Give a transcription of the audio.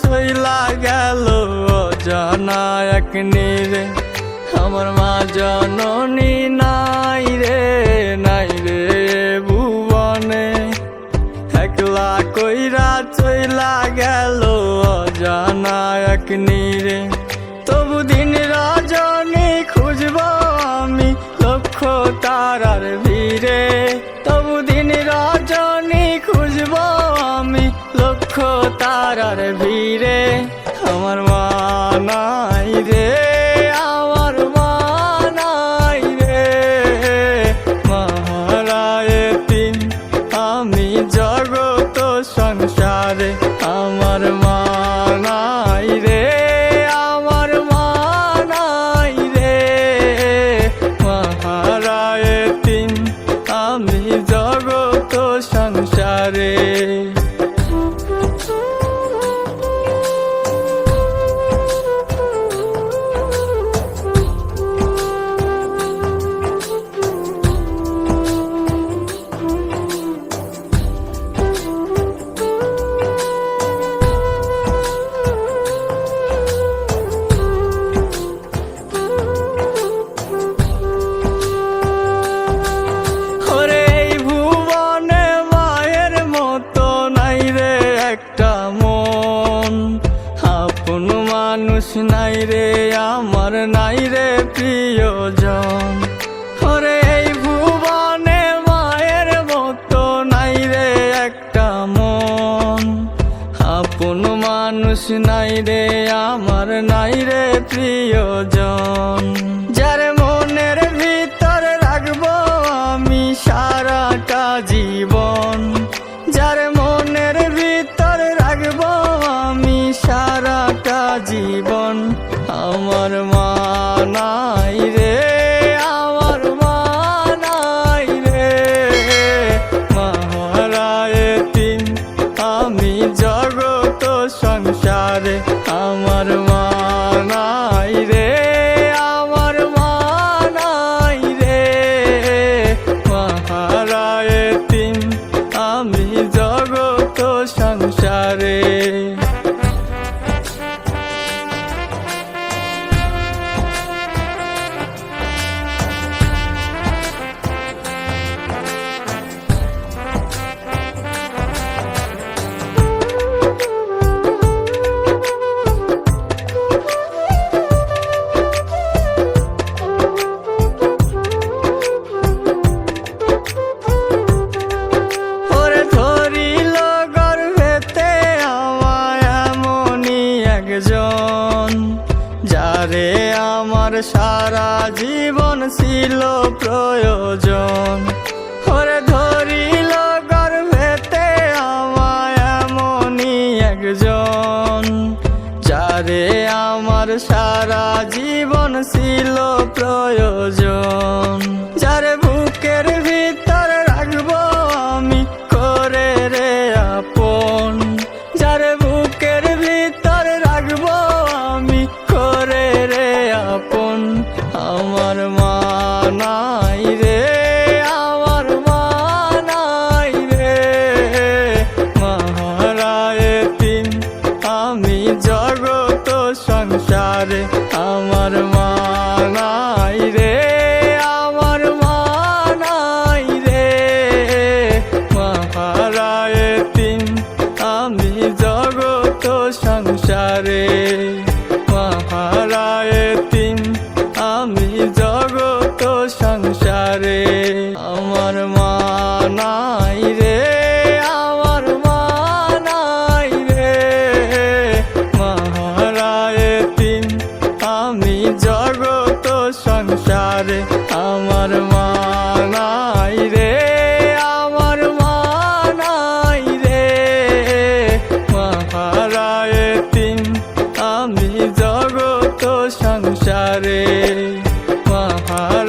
চইলা গেল অজানা এক নীরে। আমার মা জননী নাই রে ভুবনে, একলা কইরা চইলা গেল অজানা এক নীরে। তবু দিন রজনী খুঁজব আমি লক্ষ তারার ভিড়ে, তবু দিন রজনী খুঁজব আমি লক্ষ তারার ভিড়ে। আমার মা নাই রে, আমার মা নাই রে, মহারায় তিন আমি জগত সংসারে। আমার মা নাই রে, আমার মা নাই রে, মহারায় তিন আমি জগত সংসারে। মানুষ নাই রে আমার, নাই রে প্রিয়জন। ওরে এই ভুবনে মায়ের মতো নাই রে একটা মন, আপন মানুষ নাই রে আমার, নাই রে প্রিয়জন। যার মনের ভিতর রাখবো আমি সারাটা জীবন, যার মনের ভিতর রাখবো আমি সারাটা জীবন। আমার মা নাই রে, আমার মা নাই রে, মহারায় তিন আমি জগত সংসারে। আমার মা নাই রে, আমার মা নাই রে, মহারায় তিন আমি জগত সংসারে। যারে আমার সারা জীবন ছিল প্রয়োজন, ওরে ধরিল গর্ভেতে আমায় এমনই একজন। যারে আমার সারা জীবন ছিল প্রয়োজন, যারে বুকের ভিতর রাখবো আমি করে রে আপন, যারে বুকের ভিতর রাখবো আমি করে রে আপন। আমার মা নাই রে, আমার মা নাই রে, মহারায় তিন আমি জগত সংসারে। আমার মা নাই রে, আমার মা নাই রে, মহারায় তিন আমি জগত সংসারে। মহারায় তিন আমি জগত সংসারে। আমার মা নাই রে, আমার মা নাই রে, মহারায় তিন আমি জগত সংসারে। আমার মা নাই রে, আমার মা নাই রে, মহারায় তিন আমি জগত সংসারে। মহারায়